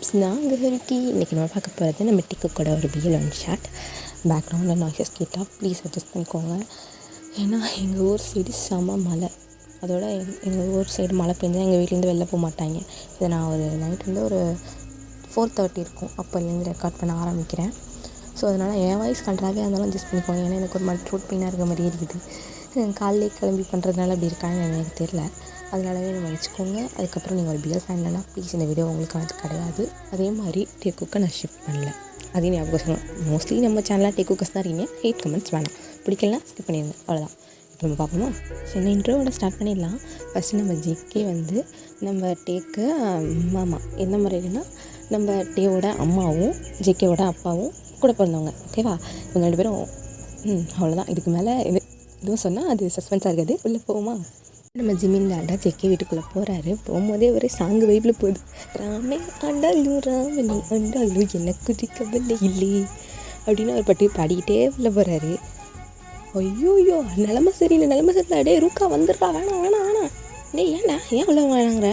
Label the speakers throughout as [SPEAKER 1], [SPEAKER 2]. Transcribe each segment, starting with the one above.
[SPEAKER 1] வப்ஸ் நாங்கள் ஹெல்த்தி இன்றைக்கி நம்ம பார்க்க போகிறது நம்ம டிக்குக்கூட ஒரு பிஎல் ஒன் ஷாட். பேக்ரவுண்டில் நாய்ஸஸ் கேட்டால் ப்ளீஸ் அட்ஜஸ்ட் பண்ணிக்கோங்க. ஏன்னா எங்கள் ஊர் சைடு செம மழை. அதோட எங்கள் ஊர் சைடு மழை பெஞ்சால் எங்கள் வீட்டிலேருந்து வெளில போக மாட்டாங்க. இதை நான் ஒரு நைட் வந்து ஒரு 4:30 இருக்கும் அப்போலேருந்து ரெக்கார்ட் பண்ண ஆரம்பிக்கிறேன். ஸோ அதனால் என் வாய்ஸ் கண்ட்ராவே இருந்தாலும் அட்ஜஸ்ட் பண்ணிக்கோங்க. ஏன்னா எனக்கு ஒரு மாதிரி த்ரோட் பெயினாக இருக்க மாதிரி இருக்குது. காலையிலே கிளம்பி பண்ணுறதுனால அப்படி இருக்கான்னு எனக்கு தெரியல. அதனாலவே நம்ம வச்சுக்கோங்க. அதுக்கப்புறம் நீங்கள் ஒரு பிஎல் ஃபேன் இல்லைனா ப்ளீஸ் இந்த வீடியோ உங்களுக்கானது கிடையாது. அதே மாதிரி டேக்குக்கை நான் ஷிஃப்ட் பண்ணல. அதையும் ஞாபகம் சொல்லுங்கள். மோஸ்ட்லி நம்ம சேனலில் டேக்குக்கஸ் தான் இருக்கீங்க. ஹேட் கமெண்ட்ஸ் வேணாம், பிடிக்கலாம் ஸ்கிப் பண்ணிடுங்க, அவ்வளோதான். இப்போ நம்ம பார்ப்போமா? சரி, நான் இன்ட்ரோவோட ஸ்டார்ட் பண்ணிடலாம். ஃபஸ்ட்டு நம்ம ஜேகே வந்து நம்ம டேக்கு மாமா எந்த மாதிரினா நம்ம டேவோட அம்மாவும் ஜேகேவோட அப்பாவும் கூட பிறந்தவங்க. ஓகேவா? இவங்க 2 பேரும் அவ்வளோதான். இதுக்கு மேலே இதுவும் சொன்னால் அது சஸ்பென்ஸாக இருக்காது. உள்ளே போவோமா? நம்ம ஜிமின் டாண்டா ஜெக்கே வீட்டுக்குள்ளே போகிறாரு. போகும்போதே ஒரே சாங்கு வைப்பில் போகுது. ராமே ஆண்டாலும் ராமனி ஆண்டாலும் எனக்கு திக்கவில்லை இல்லை அப்படின்னு ஒரு பட்டி பாடிக்கிட்டே உள்ளே போகிறாரு. ஐயோயோ, நிலமை சரியில்லை டே ரூக்கா வந்துடுறா, வேணாம் டே ஏன் உள்ள வேணாங்கிற?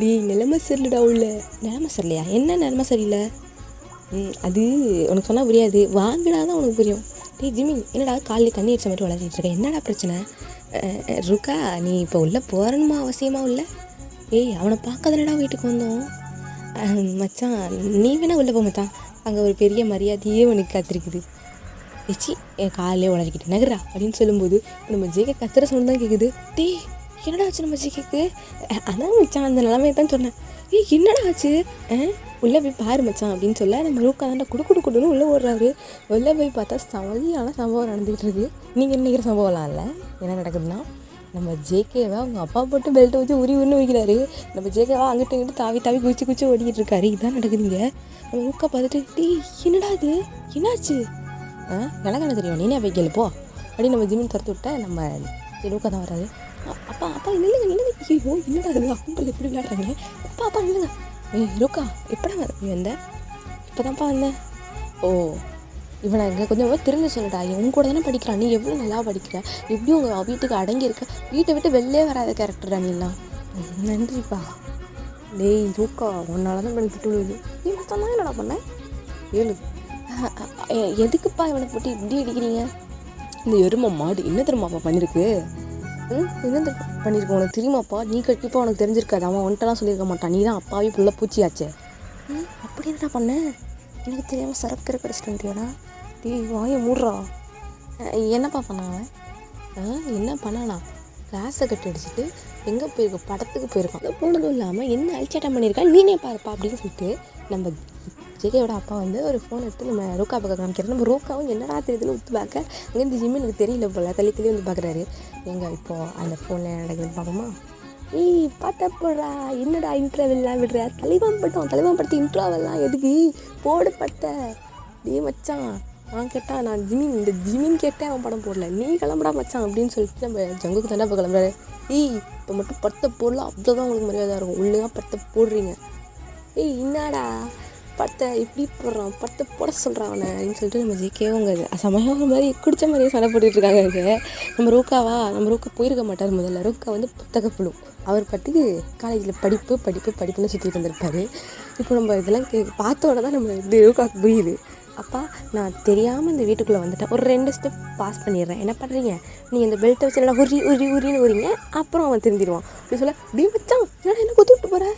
[SPEAKER 1] டே நிலமை சரியில்லடா. நிலமை சரியில்லையா? என்ன நிலமை சரியில்லை? அது உனக்கு சொன்னால் புரியாது, வாங்கினா தான் உனக்கு புரியும். டே ஜிமின், என்னடா காலையில் தண்ணி அடிச்ச மாதிரி வளர்த்திட்டு இருக்க? என்னடா பிரச்சனை? ருக்கா, நீ இப்போ உள்ளே போகிறணுமா அவசியமாக உள்ள? அவனை பார்க்காதனடா வீட்டுக்கு வந்தோம். மச்சான் நீ வேணா உள்ளே போ மச்சான், அங்கே ஒரு பெரிய மரியாதையே உனக்கு காத்திருக்குது. வச்சு என் காலையிலே உளறிக்கிட்டு நகரா அப்படின்னு சொல்லும்போது நம்ம ஜேகே கத்துற சவுண்ட் தான் கேட்குது. டே என்னடா ஆச்சு நம்ம ஜேகேக்கு? அதான் மச்சான் அந்த நிலமையை தான் சொன்னேன். என்னடா ஆச்சு? உள்ளே போய் பாரு மச்சான் அப்படின்னு சொல்ல நம்ம ரூக்கா தாண்டா குடுன்னு உள்ளே ஓடுறாரு. உள்ளே போய் பார்த்தா சமதியான சம்பவம் நடந்துகிட்டு இருக்கு. நீங்கள் நினைக்கிற சம்பவம்லாம் இல்லை. என்ன நடக்குதுன்னா, நம்ம ஜேகேவை அவங்க அப்பா போட்டு பெல்ட்டை வச்சு உரின்னு உரிக்கிறாரு. நம்ம ஜேகேவா அங்கிட்ட இங்கிட்டு தாவி குச்சி ஓடிக்கிட்டு இருக்காரு. இதான் நடக்குதுங்க. நம்ம ரூக்கா பார்த்துட்டு டே என்னடா இது, என்னாச்சு? எனக்கு என்ன தெரியும், நீனே போய் கேளு போ அப்படின்னு நம்ம ஜிமின் துரத்து விட்ட நம்ம ரூக்கா தான் வராது. அப்பா இல்லைங்க ஐயோ என்னடா இது, அப்பா எப்படி விளையாடுறாங்க? அப்பா இல்லைங்க. ரூக்கா எப்படா வந்த? இப்போ தான்ப்பா வந்தேன். ஓ, இவனை இங்கே கொஞ்சம் தெரிஞ்சு சொல்லட்டா, உன் கூட தானே படிக்கிறான். நீ எவ்வளோ நல்லா படிக்கிற, எப்படி உங்கள் வீட்டுக்கு அடங்கியிருக்க, வீட்டை விட்டு வெளிலே வராத கேரக்டரா நீலாம். நன்றிப்பா. டேய் ரூக்கா, உன்னால தான் எனக்கு திட்டு விழுது. நீ மொத்தம் தான் என்னடா பண்ண? ஏழு எதுக்குப்பா இவனை போட்டு இப்படி அடிக்கிறீங்க? இந்த எருமை மாடு என்ன தெரியுமாப்பா பண்ணியிருக்கு? என்ன பண்ணியிருக்க உனக்கு தெரியுமாப்பா? நீ கட்டிப்பா உனக்கு தெரிஞ்சிருக்காது. அவன் வந்துட்டெல்லாம் சொல்லியிருக்க மாட்டான். நீ தான் அப்பாவே ஃபுல்லாக பூச்சியாச்சே. அப்படி என்னடா பண்ண? எனக்கு தெரியாமல் சரக்கு கிடச்சிட்டு வந்துட்டியாடா? டேய் வாயை மூடுறா. என்னப்பா பண்ணான்? என்ன பண்ணானா? கிளாஸை கட்டி அடிச்சுட்டு எங்கே போயிருக்க? படத்துக்கு போயிருக்கான். அதை போனதும் இல்லாமல் என்ன அழிச்சாட்டம் பண்ணியிருக்கான் நீனே பாருப்பா அப்படின்னு சொல்லிட்டு நம்ம ஜேகேயோட அப்பா வந்து ஒரு ஃபோன் எடுத்து நம்ம ரூக்கா பக்கம் காமிக்கிறேன். நம்ம ரூக்காவும் என்னடா தெரியுதுன்னு உத்து பார்க்க அங்கேருந்து ஜிம்மி எனக்கு தெரியல போல் தள்ளி வந்து பார்க்குறாரு. இப்போது அந்த ஃபோனில் என்ன நடக்குதுன்னு பார்ப்போமா? பார்த்தா போடுறா, என்னடா இன்ட்ரோவெல்லாம் விடுற? தலைவான் படுத்து இன்ட்ரோவெல்லாம் எதுக்கு போடு பட்ட? டே மச்சான், நான் கேட்டால் நான் ஜிமின் கேட்டேன், அவன் படம் போடல. நீ கிளம்புடா மச்சான் அப்படின்னு சொல்லிட்டு நம்ம ஜங்குக்கு தானே இப்போ கிளம்புறாரு. இப்போ மட்டும் படத்தை போடலாம், அவ்வளோதான் உங்களுக்கு மரியாதை இருக்கும். உள்ளே தான் படத்தை போடுறீங்க. என்னடா படத்தை இப்படி போடுறான், படத்தை போட சொல்கிறான் அவனை அப்படின்னு சொல்லிட்டு நம்ம ஜேகேவங்க சமயம் ஒரு மாதிரி குடித்த மாதிரியே சண்டை போட்டுட்ருக்காங்க. இங்கே நம்ம ரூக்கா போயிருக்க மாட்டார். முதல்ல ரூக்கா வந்து புத்தகப்புழு. அவர் பாட்டுக்கு காலேஜில் படிப்புன்னு சுற்றிட்டு இருந்திருப்பார். இப்போ நம்ம இதெல்லாம் பார்த்தோட தான் நம்ம இது ரூக்காவுக்கு புரியுது. அப்பா நான் தெரியாமல் இந்த வீட்டுக்குள்ளே வந்துட்டேன், ஒரு 2 ஸ்டெப் பாஸ் பண்ணிடுறேன், என்ன பண்ணுறீங்க? நீங்கள் இந்த பெல்ட்டை வச்சு நல்லா உரின்னு உரிங்க, அப்புறம் அவன் திருந்திடுவான் அப்படின்னு சொல்ல. அப்படி வச்சான் என்ன கொத்து விட்டு போகிற?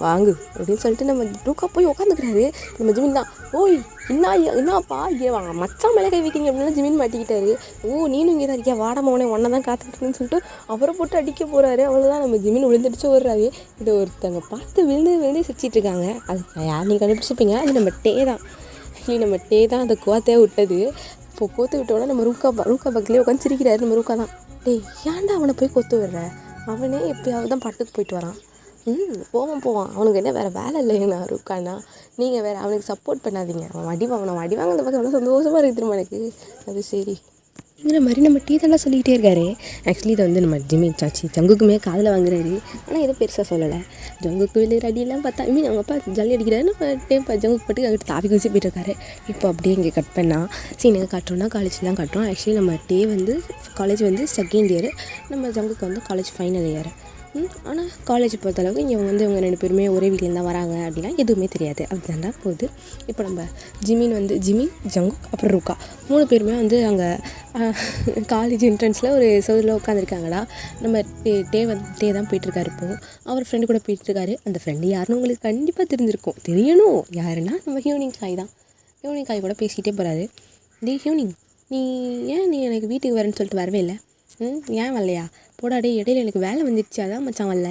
[SPEAKER 1] வாங்கு அப்படின்னு சொல்லிட்டு நம்ம ரூக்கா போய் உட்காந்துக்கிறாரு. நம்ம ஜிமின் தான் ஓய் என்னப்பா இங்கே வாங்க மச்சான் மேலே கை வைக்கிறீங்க அப்படின்னா ஜிமின் மாட்டிக்கிட்டாரு. நீனும் இங்கே தான் இருக்கியா, வாடமோனே ஒன்றை தான் காத்துக்கிட்டுன்னு சொல்லிட்டு அவரை போட்டு அடிக்க போகிறாரு. அவ்வளோதான், நம்ம ஜிமின் விழுந்துடுச்சு ஓடுறாரு. இதை ஒருத்தங்க பார்த்து விழுந்து சிரிச்சிட்டு இருக்காங்க. அது யார் நீங்கள் கண்டுபிடிச்சிருப்பீங்க, அது நம்ம டே தான் அந்த கோத்தையாக விட்டது. இப்போ கோத்து விட்டோன்னா நம்ம ரூக்கா பக்கத்துலேயே உட்காந்து சிரிக்கிறாரு. நம்ம ரூக்கா தான் ஏன்டா அவனை போய் கொத்து விடுற? அவனே எப்பயாவது தான் படத்துக்கு போயிட்டு வரான். போவான் அவனுக்கு என்ன வேறு வேலை இல்லைங்கண்ணா ரூக்காண்ணா. நீங்கள் வேறு அவனுக்கு சப்போர்ட் பண்ணாதீங்க. அவன் அடி வாங்க அந்த பக்கம் எவ்வளோ சந்தோஷமாக இருக்குது திரும்ப எனக்கு. அது சரி இங்கிற மாதிரி நம்ம டீ தான் சொல்லிக்கிட்டே இருக்காரு. ஆக்சுவலி இதை வந்து நம்ம ஜிமின் சாச்சி ஜங்குக்குமே காதில் வாங்குறாரு. ஆனால் எதுவும் பெருசாக சொல்லலை. ஜங்குக்கு வெளியே அடியெல்லாம் பார்த்தா அவங்க அப்பா ஜல்லி அடிக்கிறாரு. நம்ம ஜங்குக்கு பட்டு அங்கிட்டு தாவி குதிச்சு போயிட்டு இருக்காரு. இப்போ அப்படியே இங்கே கட் பண்ணால் சீனுங்க காட்டுறோன்னா காலேஜ்லாம் காட்டுறோம். ஆக்சுவலி நம்ம டே வந்து காலேஜ் வந்து 2nd இயர், நம்ம ஜங்குக்கு வந்து காலேஜ் ஃபைனல் இயர். ஆனால் காலேஜ் பொறுத்தளவுக்கு இவங்க 2 பேருமே ஒரே வீட்லேருந்து தான் வராங்க அப்படின்னா எதுவுமே தெரியாது. அப்படிதான்டா போகுது. இப்போ நம்ம ஜிமின், ஜங்குக் அப்புறம் ரூக்கா 3 பேருமே அங்கே காலேஜ் என்ட்ரன்ஸில் ஒரு சோதில் உட்காந்துருக்காங்கடா. நம்ம டே தான் போயிட்டுருக்காரு. இப்போது அவர் ஃப்ரெண்டு கூட போயிட்டுருக்காரு. அந்த ஃப்ரெண்டு யாருன்னு உங்களுக்கு கண்டிப்பாக தெரிஞ்சிருக்கும். தெரியணும் யாருன்னா நம்ம ஹியூனிங் காய் தான். ஹியூனிங் காய் கூட பேசிக்கிட்டே போகிறாரு. ஹியூனிங், நீ எனக்கு வீட்டுக்கு வரேன்னு சொல்லிட்டு வரவே இல்லை? ஏன் வரலையா? போடாடே, இடையில எனக்கு வேலை வந்துடுச்சு, அதான் மச்சான் வரல.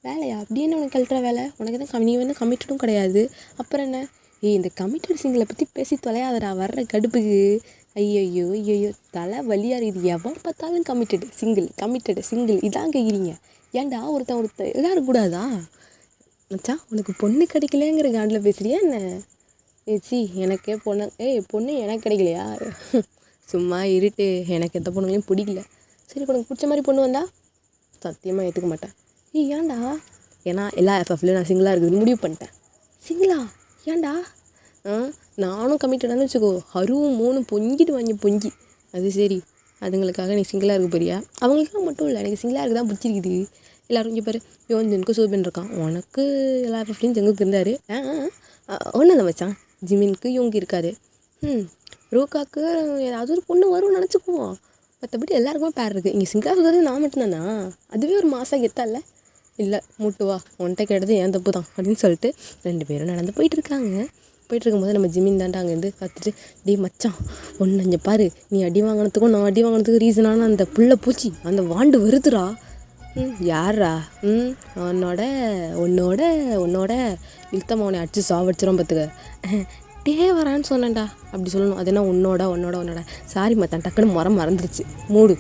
[SPEAKER 1] வேலையா? அப்படி என்ன உனக்கு கழட்டுற வேலை? உனக்கு தான் நீ கமிட்டடும் கிடையாது. அப்புறம் என்ன? இந்த கமிட்டட் சிங்கிளை பற்றி பேசி தொலையாதடா வர்ற கடுப்புக்கு. ஐயோ தலை வலியாக இருக்குது. எவன் பார்த்தாலும் கமிட்டடு சிங்கிள் இதான் கேட்குறீங்க. ஏன்டா ஒருத்தன் எல்லோரும் கூடாதா? மச்சான், உனக்கு பொண்ணு கிடைக்கலங்கிற காண்டில் பேசுகிறியா என்ன? எனக்கே பொண்ணு எனக்கு கிடைக்கலையா? சும்மா இருட்டு. எனக்கு எந்த பொண்ணுங்களையும் பிடிக்கல. சரி, உனக்கு பிடிச்ச மாதிரி பொண்ணு வந்தா சத்தியமாக ஏற்றுக்க மாட்டேன். ஏன்டா? ஏன்னா எல்லா எஃப்எஃப்லையும் நான் சிங்கிளாக இருக்குதுன்னு முடிவு பண்ணிட்டேன். சிங்கிளா? ஏன்டா? நானும் கமிட்டடானு வச்சுக்கோ. ஹருவும் 3 பொங்கி. அது சரி, அதுங்களுக்காக நீ சிங்கிளாக இருக்க போறியா? அவங்களுக்காக மட்டும் இல்லை, எனக்கு சிங்கிளாக இருக்க தான் பிடிச்சிருக்குது. எல்லோரும் இங்கே பாரு, யோன்ஜனுக்கு சூபன் இருக்கான். உனக்கு எல்லா எஃப்எஃப்லையும் ஜங்குக்கு இருந்தார். ஒன்றும் இல்லை மச்சான், ஜிமினுக்கு யோங்கி இருக்காரு. ரூக்காவுக்கு ஏதாவது ஒரு பொண்ணு வரும்னு நினச்சிக்குவோம். மற்றபடி எல்லாருக்குமே பேர் இருக்குது. இங்கே சிங்கிளாக இருக்கிறது நான் மட்டும்தானா? அதுவே ஒரு மாதம் கெத்தா இல்லை மூட்டுவா உன்கிட்ட கேட்டது ஏன் தப்பு தான் அப்படின்னு சொல்லிட்டு 2 பேரும் நடந்து போயிட்டுருக்கும்போது நம்ம ஜிமின் தாண்டா அங்கேருந்து பார்த்துட்டு, டே மச்சான், ஒன்று இங்கே பாரு, நீ அடி வாங்கினதுக்கும் நான் அடி வாங்கினதுக்கும் ரீசனான அந்த புள்ள பூச்சி அந்த வாண்டு வருதுடா. யாரா? உன்னோட இழுத்தம்மா அடிச்சு சாவடிச்சிடும் பார்த்துக்க. வரான்னு சொன்னேன்டா அப்படி சொல்லணும். அது என்ன உன்னோட சாரி மத்தான், டக்குன்னு மறந்துருச்சு மூடு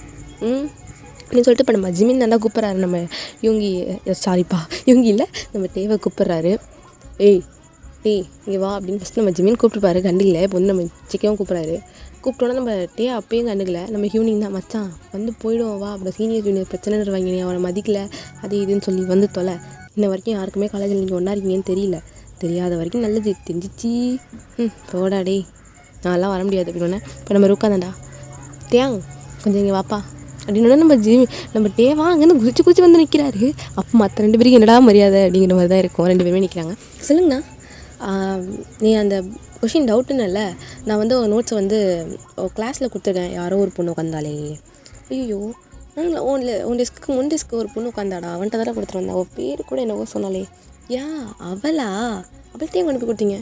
[SPEAKER 1] அப்படின்னு சொல்லிட்டு இப்போ நம்ம ஜிமின் தாண்டா கூப்பிட்றாரு. நம்ம இவங்க இல்லை, நம்ம டேவை கூப்பிட்றாரு. ஏய் இங்கே வா அப்படின்னு ஃபஸ்ட்டு நம்ம ஜிமின் கூப்பிட்டுப்பாரு, கண்டுக்கல. இப்போ நம்ம சிக்கவும் கூப்பிட்டோன்னா நம்ம அப்பயும் கண்டுக்கல. நம்ம ஹியூனிங் தான், மச்சான் வந்து போயிடுவோம் வா, அப்புறம் சீனியர் ஜூனியர் பிரச்சனை இருவாங்க, நீ அவனை மதிக்கல அது இதுன்னு சொல்லி வந்து தொலை. இன்ன வரைக்கும் யாருக்குமே காலேஜில் நீங்கள் ஒன்றா இருக்கீங்கன்னு தெரியல. தெரியாத வரைக்கும் நல்லது, தெரிஞ்சிச்சு. போடா டே, நான்லாம் வர முடியாது அப்படின்னோடனே இப்போ நம்ம ரூக்காதாண்டா, கொஞ்சம் இங்கே வாப்பா அப்படின்னோடனே நம்ம டேவா அங்கேருந்து குதிச்சு வந்து நிற்கிறாரு. அப்போ மற்ற 2 பேருக்கு என்னடா மரியாதை அப்படிங்கிற மாதிரி தான் இருக்கும். 2 பேருமே நிற்கிறாங்க. சொல்லுங்கண்ணா, நீ அந்த கொஷின் டவுட்டுன்னு நான் வந்து நோட்ஸை கிளாஸில் கொடுத்துருக்கேன். யாரோ ஒரு பொண்ணு உட்காந்தாலே. ஐயோ, உன் டெஸ்க்கு ஒரு பொண்ணு உட்காந்தாடா, அவன்கிட்ட தானே கொடுத்துட்டு வந்தா. அவள் பேர் கூட என்னவோ சொன்னாலே. அவள்கிட்டே கொண்டு போய் கொடுத்தீங்க?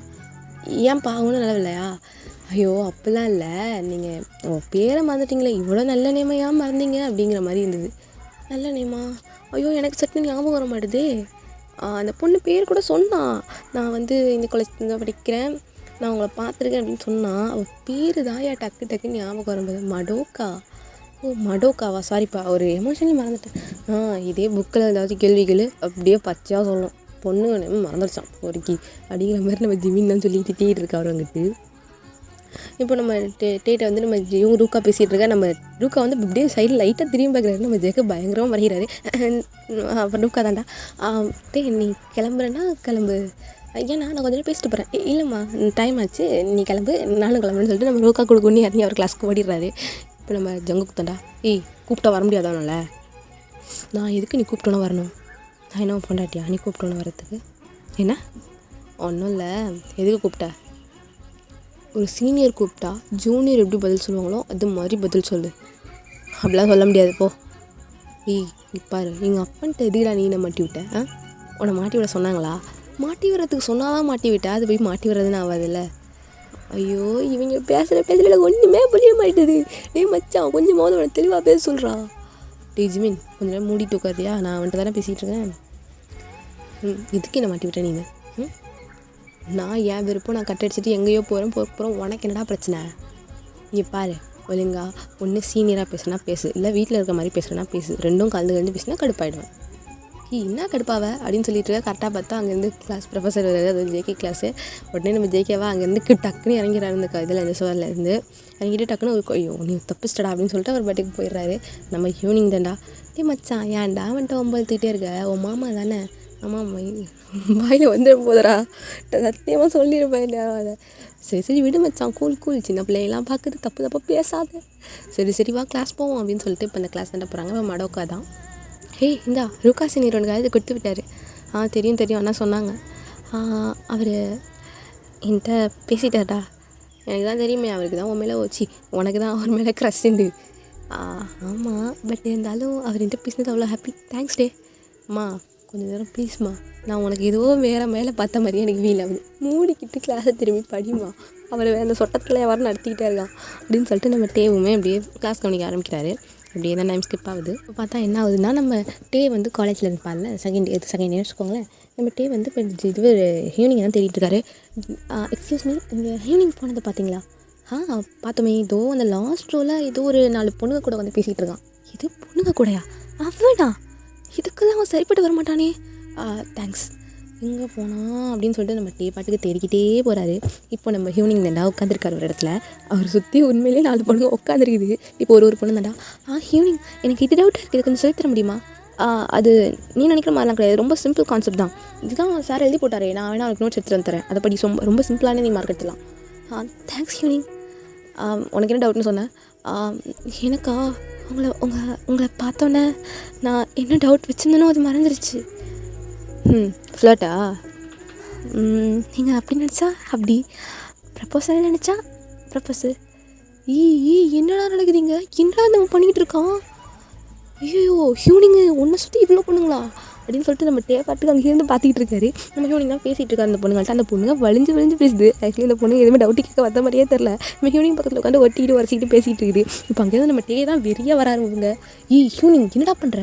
[SPEAKER 1] ஏன்ப்பா ஒன்றும் நல்லா இல்லையா? ஐயோ அப்படிலாம் இல்லை, நீங்கள் பேரை மறந்துட்டிங்களே, இவ்வளோ நல்ல நேமையாக மறந்தீங்க அப்படிங்கிற மாதிரி இருந்தது. நல்ல நேமா? ஐயோ எனக்கு சட்டுன்னு ஞாபகம் வர மாட்டுதே. அந்த பொண்ணு பேர் கூட சொன்னான். நான் இந்த காலேஜ் தான் படிக்கிறேன், நான் உங்களை பார்த்துருக்கேன் அப்படின்னு சொன்னான். அவள் பேர் தாயா டக்குன்னு ஞாபகம் வரும்போது மடோக்காவா? சாரிப்பா, ஒரு எமோஷனலி மறந்துட்டேன். இதே புக்கில் ஏதாச்சும் கேள்விகள் அப்படியே பச்சையாக சொல்லணும். பொண்ணு மறந்துடுச்சான் ஒருக்கி அப்படிங்கிற மாதிரி நம்ம ஜிமின் தான் சொல்லி திட்டிகிட்டு இருக்கா அவங்கிட்டு. இப்போ நம்ம டேட்டை நம்ம இவங்க ரூக்கா பேசிகிட்டு இருக்கா. நம்ம ரூக்கா இப்படியே சைடில் லைட்டாக திரும்பி பார்க்குறாரு. நம்ம ஜெக பயங்கரமாக மறைகிறாரு. அப்போ ரூக்கா தாண்டா, நீ கிளம்புறேன்னா கிளம்பு, ஏன்னா நான் கொஞ்சம் நேரம் பேசிட்டு போகிறேன். இல்லைம்மா டைம் ஆச்சு, நீ கிளம்பு, நானும் கிளம்புறேன்னு சொல்லிட்டு நம்ம ரூக்கா கொடுக்கணும் இறங்கி அவர் கிளாஸ்க்கு ஓடிடுறாரு. இப்போ நம்ம ஜங்குக்கு தாண்டா, கூப்பிட்டா வர முடியாதானால? நான் எதுக்கு நீ கூப்பிட்டோன்னா வரணும்? நான் என்ன பொண்டாட்டியா நீ கூப்பிட்டோன்னு வரத்துக்கு? என்ன? ஒன்றும் இல்லை, எதுக்கு கூப்பிட்ட? ஒரு சீனியர் கூப்பிட்டா ஜூனியர் எப்படி பதில் சொல்லுவாங்களோ அது மாதிரி பதில் சொல்லு. அப்படிலாம் சொல்ல முடியாது போ. பாரு, எங்கள் அப்பன்ட்டு எதுக்குடா நீ என்ன மாட்டி விட்ட? உன்னை மாட்டி விட சொன்னாங்களா? மாட்டி வர்றதுக்கு சொன்னாதான் மாட்டி விட்ட, அது போய் மாட்டி வர்றதுன்னு ஆகாதுல்ல. ஐயோ, இவங்க பேசுகிற ஒன்றுமே புரிய மாட்டேது. மச்சான் கொஞ்சமாவது அவனை தெளிவாக பேச சொல்கிறான். ஜிமின் கொஞ்சம் நேரம் மூடிட்டு உட்காரியா, நான் அவன்கிட்ட தானே பேசிகிட்டு இருக்கேன். இதுக்கு என்ன மாட்டி விட்டேன் நீங்கள்? நான் ஏன் விருப்பம், நான் கட்டடிச்சிட்டு எங்கேயோ போகிறோம், உனக்கு என்னடா பிரச்சனை? இங்கே பாரு, ஒழுங்கா ஒன்று சீனியராக பேசுனா பேசு, இல்லை வீட்டில் இருக்க மாதிரி பேசுகிறேன்னா பேசு. ரெண்டும் கலந்து பேசினா கடுப்பாயிடுவேன். என்ன கடுப்பாவ அப்படின்னு சொல்லிட்டு கரெக்டாக பார்த்தா அங்கேருந்து கிளாஸ் ப்ரொஃபஸர் வருது, அது ஜேகே கிளாஸு. உடனே நம்ம ஜேகேவா அங்கேருந்து டக்குன்னு இறங்கிறாரு இந்த இதில், இந்த சோரிலேருந்து இறங்கிட்டு டக்குன்னு ஒரு ஐயோ நீ தப்பிச்சிட்டடா அப்படின்னு சொல்லிட்டு அவர் பாட்டுக்கு போயிடுறாரு. நம்ம ஈவினிங் தான்டா, மச்சான் ஏன்டா வந்துட்டு ஒம்பழுத்துக்கிட்டே இருக்க, உன் மாமா தானே? ஆமாம், வாயில் வந்துட போதுடா, சத்தியமாக சொல்லியிருப்பேன் அதை. சரி விடு மச்சான், கூல் சின்ன பிள்ளையெல்லாம் பார்க்குறது தப்பாக பேசாத. சரி வா கிளாஸ் போவோம் அப்படின்னு சொல்லிட்டு இப்போ இந்த கிளாஸ் தாண்டா போகிறாங்க. இப்போ மடோக்கா தான் இந்தா ரூகா சீனியர் உனக்கு இது கொடுத்து விட்டார். தெரியும் அண்ணா சொன்னாங்க. அவர் என்கிட்ட பேசிட்டார்டா. எனக்கு தான் தெரியுமே அவருக்கு தான் உன் மேலே உனக்கு தான் அவர் மேலே க்ரஷ்ண்டு. ஆமாம், பட் இருந்தாலும் அவர் என்கிட்ட பேசினது அவ்வளோ ஹாப்பி. தேங்க்ஸ் டே. அம்மா கொஞ்சம் நேரம் ப்ளீஸ்மா, நான் உனக்கு ஏதோ வேறு மேலே பார்த்த மாதிரியே எனக்கு ஃபீல் ஆகுது. மூடிக்கிட்டு கிளாஸை திரும்பி படிமா, அவர் அந்த சொட்டத்தில் எவ்வாறு நடத்திக்கிட்டே இருக்கான் அப்படின்னு சொல்லிட்டு நம்ம டேவுமே அப்படியே கிளாஸ் கவனிக்க ஆரம்பிக்கிறாரு. அப்படியே தான் டைம் ஸ்கிப் ஆகுது. இப்போ பார்த்தா என்ன ஆகுதுன்னா, நம்ம டே வந்து காலேஜில் இருப்பார்ல, செகண்ட் இயர் வச்சுக்கோங்களேன். நம்ம டே வந்து இப்போ இது ஈவினிங் தான் தேடிட்டு இருக்காரு. எக்ஸ்கியூஸ் மீ, இங்கே ஈவினிங் போனதை பார்த்தீங்களா? பார்த்தோமே, ஏதோ அந்த லாஸ்ட் ரோவில் ஏதோ ஒரு 4 பொண்ணுங்க கூட வந்து பேசிகிட்டு இருக்கான். இது பொண்ணுங்க கூடயா? அவனா? இதுக்கெல்லாம் அவன் சரிப்பட்டு வரமாட்டானே. தேங்க்ஸ். எங்கே போனா அப்படின்னு சொல்லிட்டு நம்ம டே பாட்டுக்கு தேடிக்கிட்டே போகிறாரு. இப்போ நம்ம ஈவினிங் தாண்டா உட்காந்துருக்காரு ஒரு இடத்துல. அவர் சுற்றி உண்மையிலே 4 பொண்ணுங்க உட்காந்துருக்குது. இப்போ ஒரு பொண்ணு தாண்டா, ஈவினிங் எனக்கு இது டவுட்டாக இருக்குது, கொஞ்சம் சொல்லித்தர முடியுமா? அது நீ நினைக்கிற மாதிரிலாம் கிடையாது, ரொம்ப சிம்பிள் கான்செப்ட் தான். இதுதான் சார் எழுதி போட்டாரே, நான் வேணா அவனுக்கு நோட்ஸ் எடுத்துகிட்டு வந்துறேன், அதை படி. ரொம்ப சிம்பிளான நீ மார்க் எடுத்துலாம். Thanks evening. உனக்கு என்ன டவுட்னு சொன்னேன்? எனக்கா உங்களை பார்த்தோன்னே நான் என்ன டவுட் வச்சுருந்தேனோ அது மறந்துருச்சு. ஃப்ளர்ட்டா? நீங்கள் அப்படி நினச்சா அப்படி, ப்ரப்போசல் நினச்சா ப்ரப்போசல். என்னடா நடக்குதுங்க? என்னடா நம்ம பண்ணிக்கிட்டு இருக்கோம்? ஐயோ ஹியூனிங்கு ஒன்றை சுற்றி இவ்வளோ பொண்ணுங்களா அப்படின்னு சொல்லிட்டு நம்ம பாட்டுக்கு அங்கேருந்து பார்த்துக்கிட்டு இருக்காரு. நம்ம ஹியூனிங் தான் பேசிகிட்டு இருக்காரு அந்த பொண்ணுங்கள்ட்ட. அந்த பொண்ணுங்க வலிஞ்சு பேசுது. ஆக்சுவலி இந்த பொண்ணு எதுவுமே டவுட்டி கேட்க வந்த மாதிரியே தெரில. நம்ம ஹியூனிங் பக்கத்தில் உட்காந்து ஒட்டிக்கிட்டு வரைச்சிக்கிட்டு பேசிகிட்டு இருக்குது. இப்போ அங்கேருந்து நம்ம தான் வெறியாக வராருங்க. ஹியூனிங் என்னடா பண்ணுற?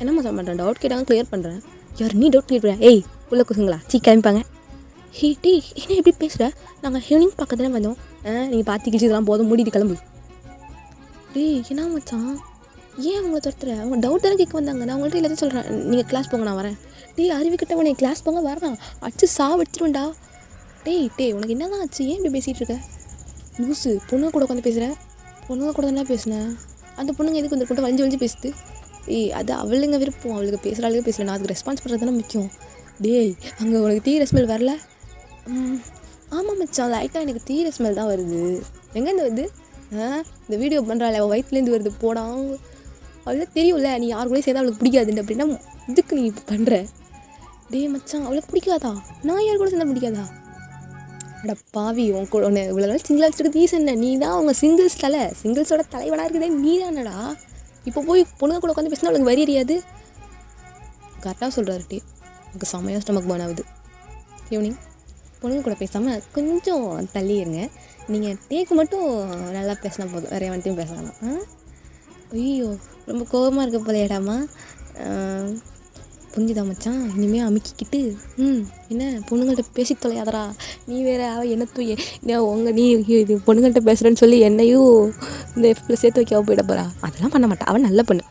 [SPEAKER 1] என்னம்மா சார் பண்ணுறேன்? டவுட் கேட்டாங்க, கிளியர் பண்ணுறேன். யார் நீ டவுட் கிளியர் பண்ண? உள்ள குசுங்களா கிளம்பிப்பாங்க. என்ன எப்படி பேசுகிற? நாங்கள் ஹியூனிங் பக்கத்தில் வந்தோம். நீங்கள் பார்த்துக்கிச்சு இதெல்லாம் போதும், மூடிட்டு கிளம்பு. என்ன மச்சான், ஏன் அவங்கள துரத்துற? அவங்க டவுட் தானே கேட்க வந்தாங்க. நான் உங்கள்கிட்ட எல்லாத்தையும் சொல்கிறேன், நீங்கள் கிளாஸ் போங்க, நான் வரேன். அறிவிக்கிட்டவனே கிளாஸ் போங்க, வரேன். அடிச்சு வச்சுருவேன்டா. உனக்கு என்ன தான் ஆச்சு? ஏன் இப்படி பேசிகிட்டு இருக்க? லூஸு, பொண்ணுங்க கூட உட்காந்து பேசுகிறேன். பொண்ணுங்க கூட தானே பேசினேன். அந்த பொண்ணுங்க எதுக்கு வந்து கூட்டம் வலிஞ்சு பேசுது? அது அவளுங்க விருப்பம், அவளுக்கு பேசுகிற ஆளுக்கு பேசல. நான் அதுக்கு ரெஸ்பான்ஸ் பண்ணுறது தானே முக்கியம். அங்கே உனக்கு தீர ஸ்மெல் வரல? ஆமாம் மச்சான், லைட்டாக எனக்கு தீர ஸ்மெல் தான் வருது. எங்கேருந்து வருது? இந்த வீடியோ பண்ணுறாள் அவள் வயிற்றுலேருந்து வருது. போடாங்க, அவளுக்கு தெரியும்ல நீ யாரு கூட சேர்ந்தா அவளுக்கு பிடிக்காதுன்னு. அப்படின்னா இதுக்கு நீ இப்போ பண்ணுற? மச்சான் அவளுக்கு பிடிக்காதா? நான் யார் கூட சேர்ந்தா பிடிக்காதா? அட பாவி, உன் கூட ஒன்று இவ்வளோ நாள் சிங்கிளாக வச்சுருக்கு ரீசன் நீ தான். அவங்க சிங்கிள்ஸோட தலைவனாக இருக்குதே நீ தானடா. இப்போ போய் பொண்ணுங்க கூட உட்காந்து பேசினா அவளுக்கு வரி அறியாது. கரெக்டாக சொல்கிறாரு எனக்கு செம்மையாக ஸ்டமக் பர்ன் ஆகுது. ஈவினிங் பொண்ணுங்க கூட பேசாமல் கொஞ்சம் தள்ளி இருங்க. நீங்கள் டேக்கு மட்டும் நல்லா பேசினா போதும், வேறு வந்துட்டையும் பேசலாம். ஐயோ ரொம்ப கோபமாக இருக்க போலையடாமா. புரிஞ்சுதா மச்சான்? இனிமேல் அமுக்கிக்கிட்டு என்ன பொண்ணுங்கள்ட்ட பேசி தொலையாதரா. நீ வேறு என்ன நீ இது பொண்ணுங்கள்ட்ட பேசுகிறேன்னு சொல்லி என்னையும் இந்த எஃப்ல சேர்த்து வைக்க போயிட போகிறா. அதெல்லாம் பண்ண மாட்டா, அவன் நல்ல பொண்ணு.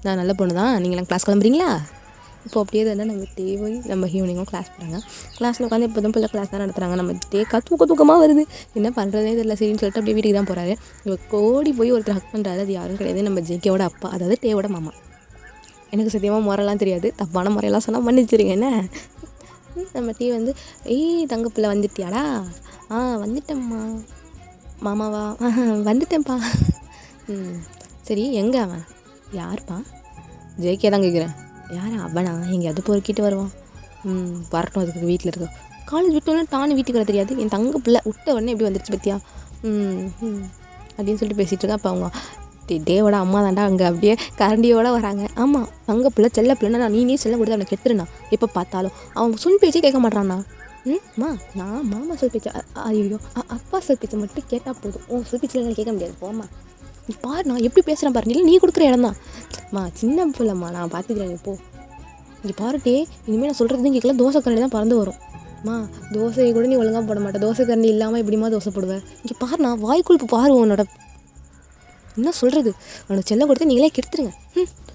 [SPEAKER 1] நான் நல்ல பொண்ணு தான். நீங்களாம் கிளாஸ் கிளம்புறீங்களா? இப்போ அப்படியே தான் நம்ம போய் நம்ம ஈவினிங்கும் கிளாஸ் போகிறாங்க. கிளாஸில் உட்காந்து எப்போதும் போல் கிளாஸ் தான் நடத்துகிறாங்க. நம்ம தூக்கமாக வருது, என்ன பண்ணுறதே தெரியல. சரின்னு சொல்லிட்டு அப்படியே வீட்டுக்கு தான் போகிறாரு. இப்போ கோடி போய் ஒருத்தர் ஹக் பண்ணுறாரு. அது யாரும் கிடையாது, நம்ம ஜேகேவோட அப்பா, அதாவது டேவோட மாமா. எனக்கு சத்தியமாக முறையெல்லாம் தெரியாது, தப்பான முறையெல்லாம் சொன்னால் மன்னிச்சிருங்க. என்ன நம்ம வந்து தங்க பிள்ளை வந்துட்டியாடா? வந்துட்டேம்மா. மாமாவா? வந்துட்டேன்ப்பா. சரி, எங்கே அவன்? யாருப்பா? ஜேகே தான் கேட்குறேன். யார் அவனா? எங்கேயாவது பொறுக்கிட்டு வருவான். வரட்டும், அதுக்கு வீட்டில் இருக்க. காலேஜ் விட்டோன்னே தானே வீட்டுக்கு வர தெரியாது. என் தங்க பிள்ளை விட்ட உடனே எப்படி வந்துருச்சு பற்றியா அப்படின்னு சொல்லிட்டு பேசிகிட்டு இருக்கேன். அப்போ அவங்க டேவோட அம்மா தாண்டா அங்கே அப்படியே கரண்டியோடு வராங்க. ஆமாம், தங்க பிள்ளை செல்ல பிள்ளைன்னா நான் நீனே செல்ல கொடுத்து அவனை கெட்டுருண்ணா. எப்போ பார்த்தாலும் அவன் சொல் பேச்சே கேட்க மாட்டான்னா. நான் மாமா சொல் பேச்சா? ஐயோ, அப்பா சொல் பேச்சை மட்டும் கேட்டால் போதும். சொல் பேச்சில் கேட்க முடியாது. போம்மா, நீ பாரு நான் எப்படி பேசுகிறேன் பாரு. இல்லை, நீ கொடுக்குற இடம் தான். சின்ன பிள்ளைம்மா, நான் பார்த்துக்கிறேன். இப்போ இங்கே பாருட்டே, இனிமேல் நான் சொல்கிறது கேட்கல. தோசை கரண்டி தான் பறந்து வரும். தோசையை கூட நீ ஒழுங்காக போட மாட்டேன். தோசை கரண்டி இல்லாமல் எப்படிமா தோசை போடுவேன்? இங்கே பாரு, நான் வாய்க்குழுப்பு பாரு. உன்னோட என்ன சொல்கிறது, அவனுக்கு செல்ல கொடுத்து நீங்களே கெடுத்துருங்க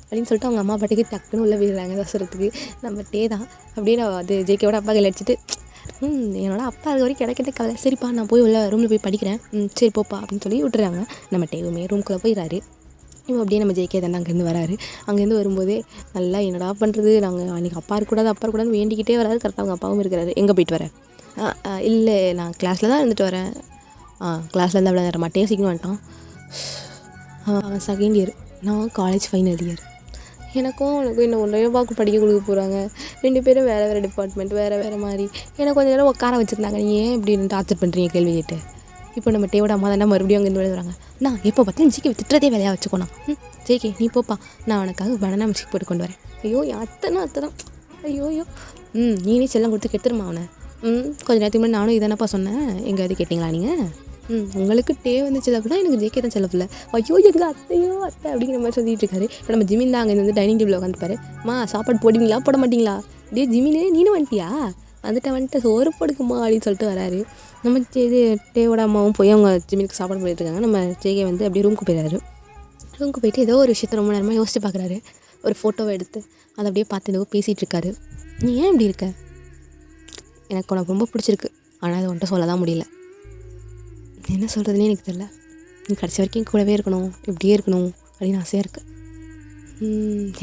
[SPEAKER 1] அப்படின்னு சொல்லிட்டு அவங்க அம்மா பாட்டுக்கு டக்குன்னு உள்ளே போயிடுறாங்க தோசைறதுக்கு. நம்ம தான் அப்படியே நான் அது ஜேகேவோட அப்பா கையில் அடிச்சுட்டு என்னோட அப்பா அது வரைக்கும் கிடைக்கிறதே கவலை. சரிப்பா, நான் போய் உள்ள ரூமில் போய் படிக்கிறேன். சரி போப்பா அப்படின்னு சொல்லி விட்டுறாங்க. நம்ம டேவுமே ரூம்குள்ளே போயிடுறாரு. இப்போ அப்படியே நம்ம ஜேகே தானே அங்கேருந்து வராரு. அங்கேருந்து வரும்போதே நல்லா என்னடா பண்ணுறது, நாங்கள் அன்றைக்கி அப்பா இருக்கக்கூடாது வேண்டிக்கிட்டே வராது. கரெக்டாக அவங்க அப்பாவும் இருக்கிறாரு. எங்கே போயிட்டு வரேன்? இல்லை, நான் கிளாஸில் தான் இருந்துட்டு வரேன். கிளாஸில் இருந்து அவ்வளோ நேரம் சீக்கிரம் வந்துட்டான். அவன் செகண்ட் இயர், நான் காலேஜ் ஃபைனல் இயர். எனக்கும் அவனுக்கும் இன்னும் ஒன்றே வாக்கு படிக்க கொடுக்க போகிறாங்க. 2 பேரும் வேறு வேறு டிபார்ட்மெண்ட், வேறு மாதிரி. எனக்கு கொஞ்சம் நேரம் உட்கார வச்சுருந்தாங்க. நீ ஏன் இப்படி டார்ச்சர் பண்ணுறீங்க கேள்வி கேட்டு. இப்போ நம்ம டேவோட அம்மா தானே மறுபடியும் அங்கே இருந்து வராங்க. நான் எப்போ பார்த்தாலும் ஜிக்கி திட்டுறதே வேலையாக வச்சுக்கோண்ணா. ஜேகே நீ போப்பா, நான் அவனுக்காக பனானா மிக்சி போட்டு கொண்டு வரேன். ஐயோ அத்தை தான். ஐயோ நீனே செல்லம் கொடுத்து கெடுத்துருமா அவனை. கொஞ்சம் நேரத்துக்கு முன்னாடி நானும் இதானப்பா சொன்னேன். எங்கேயாவது கேட்டிங்களா நீங்கள்? உங்களுக்கு டே வந்து செல்லப்பில்ல, எனக்கு ஜேகே தான் செல்லப்பில்ல. ஐயோ எங்கள் அத்தை அப்படிங்கிற மாதிரி சொல்லிட்டு இருக்காரு. இப்போ நம்ம ஜிமின் தான் அங்கே வந்து டைனிங் டேபிளில் உட்காந்துப்பாரு. சாப்பாடு போடுவீங்களா போட மாட்டிங்களா? ஜிமினே நீனும் வந்துட்டியா? வந்துட்டு சோறு போடுக்குமா அப்படின்னு சொல்லிட்டு வராரு. நம்ம இது டேவோட அம்மாவும் போய் அவங்க ஜிமினுக்கு சாப்பாடு போயிட்டுருக்காங்க. நம்ம ஜேகே வந்து அப்படியே ரூமுக்கு போயிடுறாரு. ரூமுக்கு போயிட்டு ஏதோ ஒரு விஷயத்த ரொம்ப நேரமாக யோசிச்சு பார்க்குறாரு. ஒரு ஃபோட்டோவை எடுத்து அதை அப்படியே பார்த்து ஏதோ பேசிகிட்டு இருக்காரு. நீ ஏன் இப்படி இருக்க? எனக்கு உனக்கு ரொம்ப பிடிச்சிருக்கு, ஆனால் அதை உன்ட்ட சொல்ல தான் முடியல. என்ன சொல்கிறதுனே எனக்கு தெரியல. நீ கடைசி வரைக்கும் கூடவே இருக்கணும், இப்படியே இருக்கணும் அப்படின்னு ஆசையாக இருக்குது.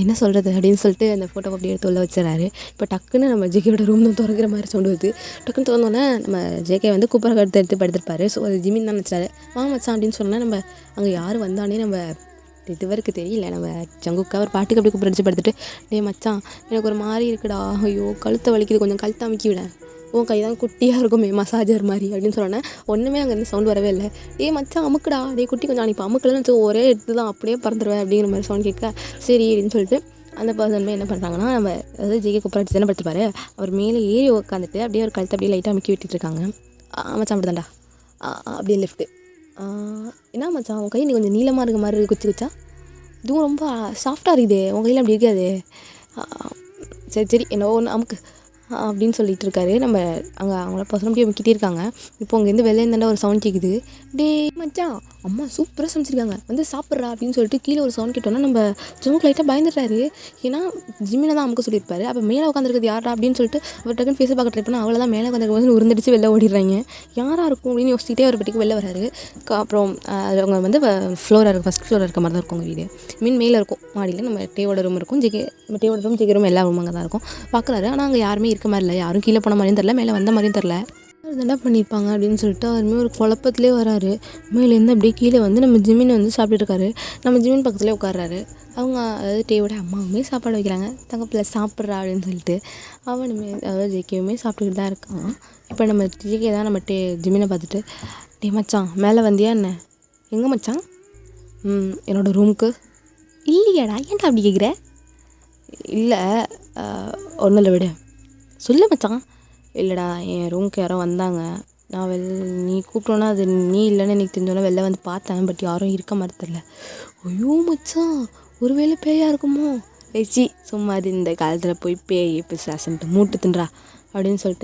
[SPEAKER 1] என்ன சொல்கிறது அப்படின்னு சொல்லிட்டு அந்த ஃபோட்டோவை அப்படியே எடுத்து உள்ள வச்சுறாரு. இப்போ டக்குன்னு நம்ம ஜேகேயோட ரூம் தான் திறக்கிற மாதிரி சவுண்டு வருது. டக்குன்னு திறந்தோன்னே நம்ம ஜேகே வந்து குப்பரை எடுத்து படுத்திருப்பாரு. ஸோ அது ஜிமின் தான் நினச்சாரு. மச்சான் அப்படின்னு சொன்னால் நம்ம அங்கே யார் வந்தானே நம்ம இதுவரைக்கு தெரியல. நம்ம ஜங்குக்கா ஒரு பாட்டுக்கு அப்படி கூப்பிட்டு படுத்துட்டு, மச்சான் எனக்கு ஒரு மாதிரி இருக்குடா, ஐயோ கழுத்தை வலிக்குது, கொஞ்சம் கழுத்தை அமுக்கி விட, உன் கை தான் குட்டியாக இருக்குமே மசாஜர் மாதிரி அப்படின்னு சொன்னேன். ஒன்றுமே அங்கேருந்து சவுண்ட் வரவே இல்லை. மச்சான் அமுக்குடா, குட்டி கொஞ்சம் அனுப்பி அமுக்கலன்னு வச்சு ஒரே எடுத்து தான் அப்படியே பறந்துடுவேன் அப்படிங்கிற மாதிரி சவுண்ட் கேட்க, சரி அப்படின்னு சொல்லிட்டு அந்த பர்சனுமே என்ன பண்ணுறாங்கன்னா, நம்ம அதாவது ஜேகே குப்பராட்டி தானே படுத்துப்பாரு, அவர் மேலே ஏறி உட்காந்துட்டு அப்படியே ஒரு கழுத்தை அப்படியே லைட்டாக அமுக்கி விட்டுட்டு இருக்காங்க. மச்சான் அப்படி தான்டா அப்படியே லெஃப்ட்டு. என்ன மச்சான் உன் கை நீ கொஞ்சம் நீளமாக இருக்க மாதிரி குச்சா, இதுவும் ரொம்ப சாஃப்டாக இருக்குதே, உன் கையில் அப்படி இருக்காது. சரி என்ன ஒன்று அமுக்கு அப்படின்னு சொல்லிட்டு இருக்காரு. நம்ம அங்கே அவங்கள பசங்க அப்படியே முக்கிட்டே இருக்காங்க. இப்போ அங்கேருந்து வெளியே இருந்தாண்டா ஒரு சவுண்ட் கேட்குது. மச்சான் அம்மா சூப்பராக சமைச்சிருக்காங்க, வந்து சாப்பிட்றா அப்படின்னு சொல்லிட்டு கீழே ஒரு சவுண்ட் கேட்டோன்னா நம்ம ஜங்குக்கு லைட்டாக பயந்துடுறாரு. ஏன்னா ஜிமினை தான் அமுக்க சொல்லியிருப்பாரு. அப்போ மேலே உட்காந்துருக்குது யாரா அப்படின்னு சொல்லிட்டு அவர் டக்குன்னு ஃபேஸை பார்க்க ட்ரை பண்ணால் அவ்வளோதான் மேலே உட்காந்துருக்கும் உருந்துடிச்சு வெளில ஓடிடுறாங்க. யாராக இருக்கும் அப்படின்னு யோசிச்சுட்டே அவர் பட்டிக்கு வெளில வராரு. அப்புறம் அவங்க வந்து ஃப்ளோராக இருக்குது, ஃபஸ்ட் ஃப்ளோராக இருக்க மாதிரி தான் இருக்கும் அவங்க வீடு. மேலே இருக்கும் மாடியில் நம்ம டேவோட ரூம் இருக்கும், டேவோட ரூம் ஜேகே ரூம் எல்லா ரூம் அங்கே தான் இருக்கும். பார்க்குறாரு. ஆனால் அங்கே யாருமே இருக்க மாதிரி இல்லை, யாரும் கீழே போன மாதிரியும் தெரில, மேலே வந்த மாதிரியும் தெரில. என்ன பண்ணியிருப்பாங்க அப்படின்னு சொல்லிட்டு அவருமே ஒரு குழப்பத்திலே வராரு. மேலேருந்து அப்படியே கீழே வந்து நம்ம ஜிமின் வந்து சாப்பிட்டுருக்காரு. நம்ம ஜிமின் பக்கத்துலேயே உட்கார்றாரு. அவங்க அதாவது டேவோட அம்மாவுமே சாப்பாடு வைக்கிறாங்க. தங்க பிள்ளை சாப்பிட்றா அப்படின்னு சொல்லிட்டு அவனுமே அதாவது ஜேகேவுமே சாப்பிட்டுக்கிட்டு தான் இருக்கான். இப்போ நம்ம ஜேகே தான் நம்ம ஜிமினை பார்த்துட்டு, மச்சான் மேலே வந்தியா என்ன? எங்கே மச்சான்? என்னோடய ரூமுக்கு. இல்லையாடா, ஏன்டா அப்படி கேட்குற? இல்லை ஒன்றும் இல்லை விடு. சொல்லு மச்சான். இல்லைடா என் ரூமுக்கு யாரோ வந்தாங்க, நான் நீ கூப்பிட்டோன்னா அது நீ இல்லைன்னு எனக்கு தெரிஞ்சோன்னா வெளில வந்து பார்த்தேன், பட் யாரும் இருக்க மாதிரி தெரில. ஐயோ மச்சான் ஒருவேளை பேயாக இருக்குமோ? சும்மா அது இந்த காலத்தில் போய் பேய் பிசாசுன்ட்டு மூட்டு தின்றா அப்படின்னு சொல்லிட்டு